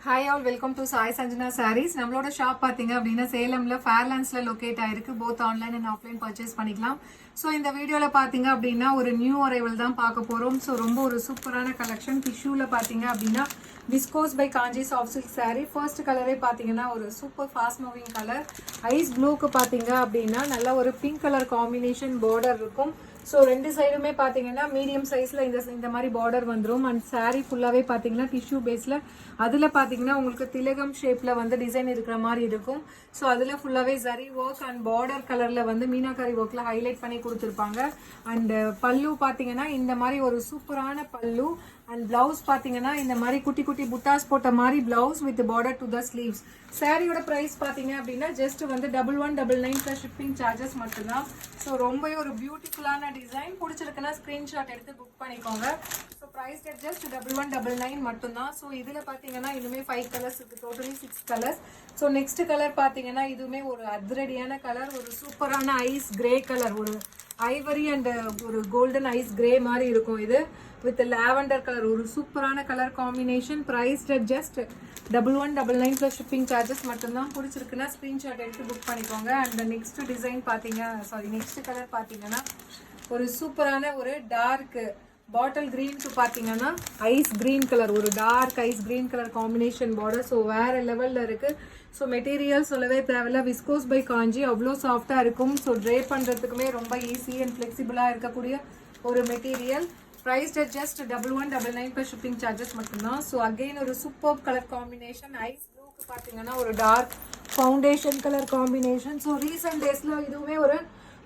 Hi all, welcome to Sai Sanjana Sarees. நம்மளோட shop பாத்தீங்க அப்படின்னா சேலம்ல ஃபேர்லாண்ட்ஸ்ல லொகேட் ஆயிருக்கு. Both online and offline purchase பண்ணிக்கலாம். ஸோ இந்த வீடியோல பாத்தீங்க அப்படின்னா ஒரு நியூ அரைவல் தான் பார்க்க போறோம். ஸோ ரொம்ப ஒரு சூப்பரான கலெக்ஷன். டிஷ்யூல பாத்தீங்க அப்படின்னா viscose by Kanchi soft silk sari. First கலரே பாத்தீங்கன்னா ஒரு super fast moving colour. Ice ப்ளூக்கு பாத்தீங்க அப்படின்னா நல்ல ஒரு பிங்க் கலர் காம்பினேஷன் பார்டர் இருக்கும். ஸோ ரெண்டு சைடுமே பார்த்தீங்கன்னா மீடியம் சைஸில் இந்த மாதிரி பார்டர் வந்துடும். அண்ட் சாரீ ஃபுல்லாகவே பார்த்தீங்கன்னா டிஷ்யூ பேஸில் அதில் பார்த்தீங்கன்னா உங்களுக்கு திலகம் ஷேப்பில் வந்து டிசைன் இருக்கிற மாதிரி இருக்கும். ஸோ அதில் ஃபுல்லாகவே ஜரி ஒர்க் அண்ட் பார்டர் கலரில் வந்து மீனாக்காரி ஒர்க்கில் ஹைலைட் பண்ணி கொடுத்துருப்பாங்க. அண்ட் பல்லு பார்த்தீங்கன்னா இந்த மாதிரி ஒரு சூப்பரான பல்லு. அண்ட் பிளவுஸ் பார்த்தீங்கன்னா இந்த மாதிரி குட்டி குட்டி புட்டாஸ் போட்ட மாதிரி blouse with border to the sleeves. சாரியோட ப்ரைஸ் பார்த்தீங்க அப்படின்னா ஜஸ்ட் வந்து 1199 ப்ளஸ் ஷிப்பிங் சார்ஜஸ் மட்டும்தான். ஸோ ரொம்பவே ஒரு பியூட்டிஃபுல்லான டிசைன். பிடிச்சிருக்குன்னா ஸ்க்ரீன்ஷாட் எடுத்து புக் பண்ணிக்கோங்க. ஸோ ப்ரைஸ் ஜஸ்ட் 1199 மட்டும்தான். ஸோ இதில் பார்த்தீங்கன்னா இதுவுமே 5 கலர்ஸ் இருக்குது, totally 6 colours. So next colour பார்த்தீங்கன்னா இதுவுமே ஒரு அதிரடியான கலர், ஒரு சூப்பரான ஐஸ் கிரே கலர், ஒரு ஐவரி அண்ட் ஒரு கோல்டன் ஐஸ் கிரே மாதிரி இருக்கும். இது வித் லாவெண்டர் கலர், ஒரு சூப்பரான colour combination. Price just 1199 plus shipping charges மட்டும்தான். பிடிச்சிருக்குன்னா ஸ்க்ரீன்ஷாட் எடுத்து புக் பண்ணிக்கோங்க. அண்ட் நெக்ஸ்ட் டிசைன் பார்த்தீங்க நெக்ஸ்ட் கலர் பார்த்தீங்கன்னா ஒரு சூப்பரான ஒரு டார்க் பாட்டில் கிரீனுக்கு பார்த்தீங்கன்னா ஐஸ் கிரீன் கலர், ஒரு dark ice green colour combination border. So வேற லெவலில் இருக்கு. ஸோ மெட்டீரியல் சொல்லவே தேவையில்ல, விஸ்கோஸ் பை காஞ்சி அவ்வளோ சாஃப்டாக இருக்கும். ஸோ ட்ரே பண்ணுறதுக்குமே ரொம்ப ஈஸி அண்ட் ஃப்ளெக்சிபிளாக இருக்கக்கூடிய ஒரு material. Price just 1199 plus shipping charges மட்டும்தான். ஸோ அகெயின் ஒரு சூப்பர் கலர் காம்பினேஷன். ஐஸ் ப்ளூக்கு பார்த்தீங்கன்னா ஒரு dark foundation colour combination. So recent டேஸில் இதுவுமே ஒரு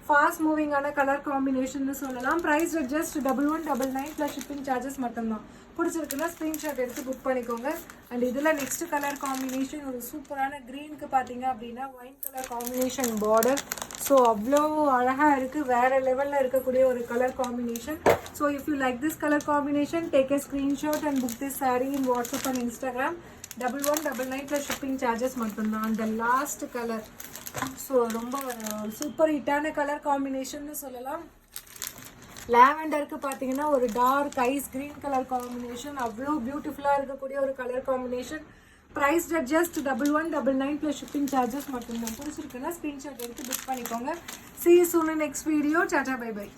ஃபாஸ்ட் மூவிங்கான கலர் காம்பினேஷன் சொல்லலாம். Price just 1199 plus shipping charges மட்டும்தான். பிடிச்சிருக்குன்னா ஸ்க்ரீன்ஷாட் எடுத்து புக் பண்ணிக்கோங்க. அண்ட் இதில் நெக்ஸ்ட் கலர் காம்பினேஷன் ஒரு சூப்பரான க்ரீனுக்கு பார்த்தீங்க அப்படின்னா wine colour combination border. So அவ்வளோ அழகாக இருக்குது, வேறு லெவலில் இருக்கக்கூடிய ஒரு colour combination. So if you like this colour combination, take a screenshot and book this sari in WhatsApp and Instagram. 1199 plus shipping charges மட்டும்தான். அந்த லாஸ்ட் கலர் ஸோ ரொம்ப சூப்பர் ஹிட்டான கலர் காம்பினேஷன் சொல்லலாம். லாவெண்டருக்கு பார்த்தீங்கன்னா ஒரு dark ice green colour combination. அவ்வளோ பியூட்டிஃபுல்லாக இருக்கக்கூடிய ஒரு colour combination. Price just 1199 plus shipping charges மட்டும்தான். பிடிச்சிருக்குன்னா ஸ்க்ரீன்ஷாட் எடுத்து புக் பண்ணிக்கோங்க. See you soon in next video. Tata, bye bye.